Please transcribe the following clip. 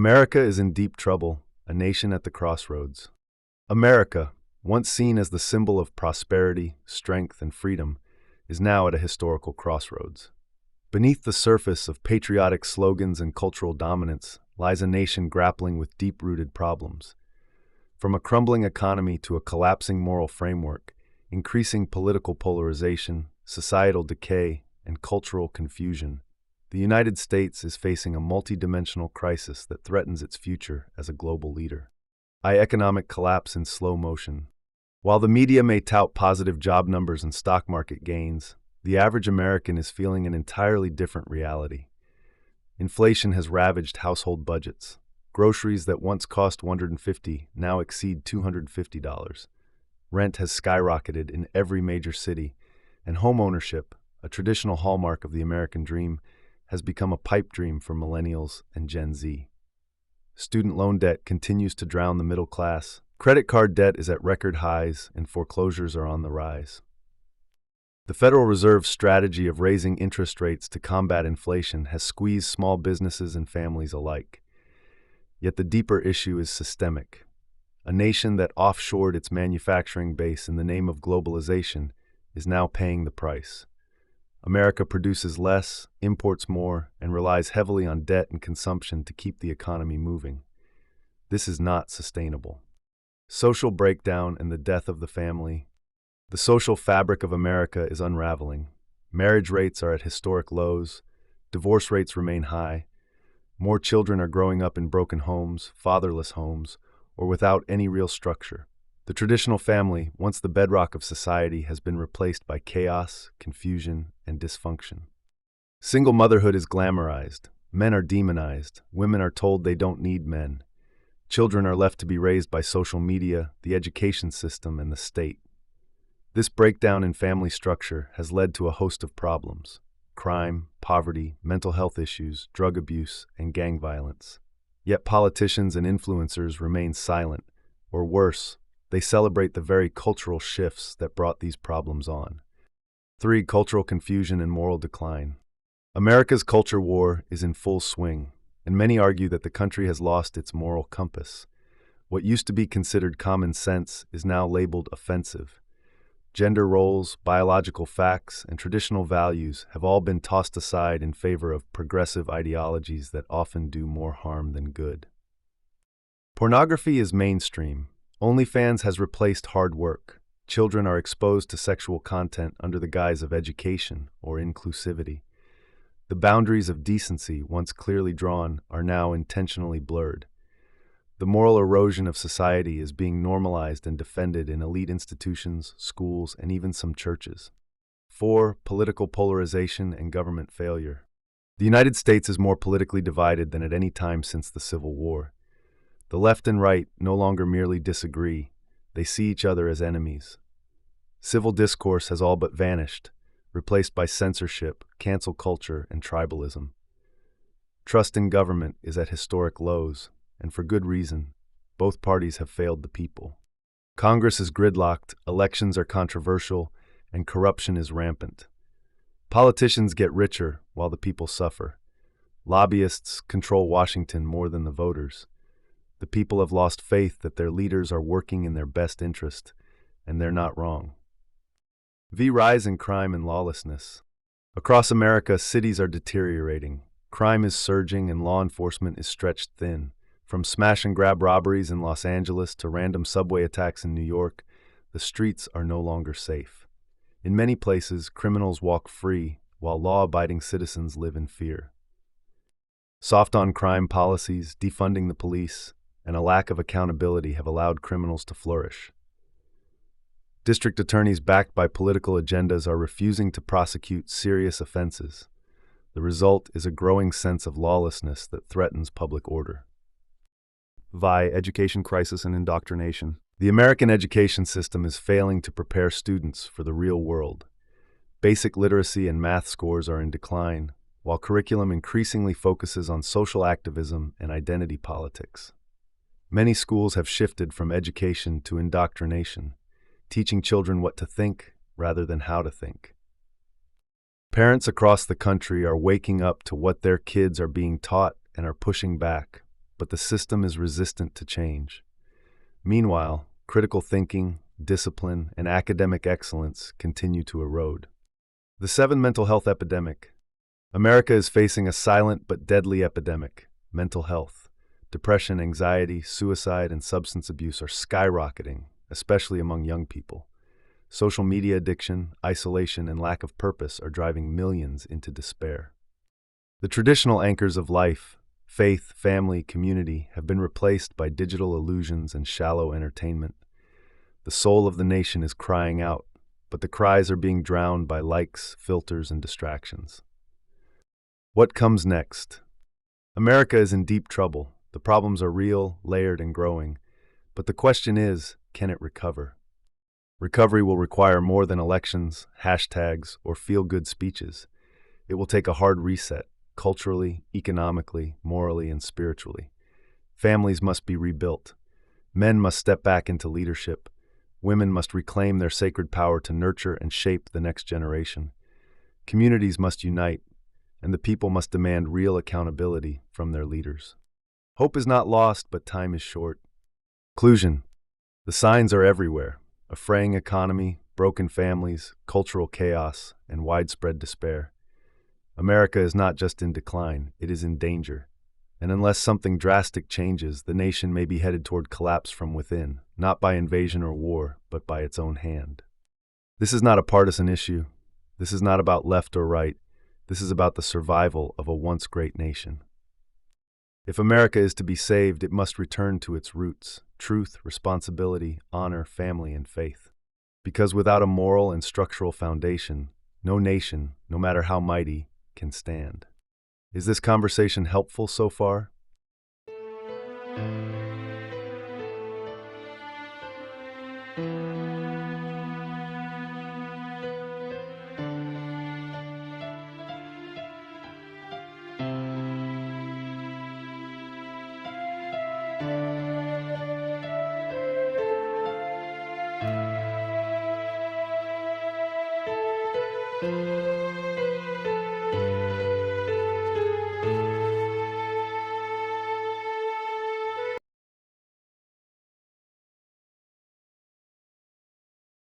America is in deep trouble, a nation at the crossroads. America, once seen as the symbol of prosperity, strength, and freedom, is now at a historical crossroads. Beneath the surface of patriotic slogans and cultural dominance lies a nation grappling with deep-rooted problems. From a crumbling economy to a collapsing moral framework, increasing political polarization, societal decay, and cultural confusion, the United States is facing a multidimensional crisis that threatens its future as a global leader. Economic collapse in slow motion. While the media may tout positive job numbers and stock market gains, the average American is feeling an entirely different reality. Inflation has ravaged household budgets. Groceries that once cost $150 now exceed $250. Rent has skyrocketed in every major city, and homeownership, a traditional hallmark of the American dream, has become a pipe dream for millennials and Gen Z. Student loan debt continues to drown the middle class. Credit card debt is at record highs, and foreclosures are on the rise. The Federal Reserve's strategy of raising interest rates to combat inflation has squeezed small businesses and families alike. Yet the deeper issue is systemic. A nation that offshored its manufacturing base in the name of globalization is now paying the price. America produces less, imports more, and relies heavily on debt and consumption to keep the economy moving. This is not sustainable. Social breakdown and the death of the family. The social fabric of America is unraveling. Marriage rates are at historic lows. Divorce rates remain high. More children are growing up in broken homes, fatherless homes, or without any real structure. The traditional family, once the bedrock of society, has been replaced by chaos, confusion, and dysfunction. Single motherhood is glamorized. Men are demonized. Women are told they don't need men. Children are left to be raised by social media, the education system, and the state. This breakdown in family structure has led to a host of problems: crime, poverty, mental health issues, drug abuse, and gang violence. Yet politicians and influencers remain silent, or worse, they celebrate the very cultural shifts that brought these problems on. 3. Cultural confusion and moral decline. America's culture war is in full swing, and many argue that the country has lost its moral compass. What used to be considered common sense is now labeled offensive. Gender roles, biological facts, and traditional values have all been tossed aside in favor of progressive ideologies that often do more harm than good. Pornography is mainstream. OnlyFans has replaced hard work. Children are exposed to sexual content under the guise of education or inclusivity. The boundaries of decency, once clearly drawn, are now intentionally blurred. The moral erosion of society is being normalized and defended in elite institutions, schools, and even some churches. 4. Political polarization and government failure. The United States is more politically divided than at any time since the Civil War. The left and right no longer merely disagree, they see each other as enemies. Civil discourse has all but vanished, replaced by censorship, cancel culture, and tribalism. Trust in government is at historic lows, and for good reason. Both parties have failed the people. Congress is gridlocked, elections are controversial, and corruption is rampant. Politicians get richer while the people suffer. Lobbyists control Washington more than the voters. The people have lost faith that their leaders are working in their best interest, and they're not wrong. Rise in crime and lawlessness. Across America, cities are deteriorating. Crime is surging and law enforcement is stretched thin. From smash-and-grab robberies in Los Angeles to random subway attacks in New York, the streets are no longer safe. In many places, criminals walk free, while law-abiding citizens live in fear. Soft-on-crime policies, defunding the police, and a lack of accountability have allowed criminals to flourish. District attorneys backed by political agendas are refusing to prosecute serious offenses. The result is a growing sense of lawlessness that threatens public order. Education crisis and indoctrination. The American education system is failing to prepare students for the real world. Basic literacy and math scores are in decline, while curriculum increasingly focuses on social activism and identity politics. Many schools have shifted from education to indoctrination, teaching children what to think rather than how to think. Parents across the country are waking up to what their kids are being taught and are pushing back, but the system is resistant to change. Meanwhile, critical thinking, discipline, and academic excellence continue to erode. The 7 mental health epidemic. America is facing a silent but deadly epidemic, mental health. Depression, anxiety, suicide, and substance abuse are skyrocketing, especially among young people. Social media addiction, isolation, and lack of purpose are driving millions into despair. The traditional anchors of life, faith, family, community, have been replaced by digital illusions and shallow entertainment. The soul of the nation is crying out, but the cries are being drowned by likes, filters, and distractions. What comes next? America is in deep trouble. The problems are real, layered, and growing. But the question is, can it recover? Recovery will require more than elections, hashtags, or feel-good speeches. It will take a hard reset, culturally, economically, morally, and spiritually. Families must be rebuilt. Men must step back into leadership. Women must reclaim their sacred power to nurture and shape the next generation. Communities must unite, and the people must demand real accountability from their leaders. Hope is not lost, but time is short. Conclusion. The signs are everywhere. A fraying economy, broken families, cultural chaos, and widespread despair. America is not just in decline, it is in danger. And unless something drastic changes, the nation may be headed toward collapse from within, not by invasion or war, but by its own hand. This is not a partisan issue. This is not about left or right. This is about the survival of a once great nation. If America is to be saved, it must return to its roots: truth, responsibility, honor, family, and faith. Because without a moral and structural foundation, no nation, no matter how mighty, can stand. Is this conversation helpful so far?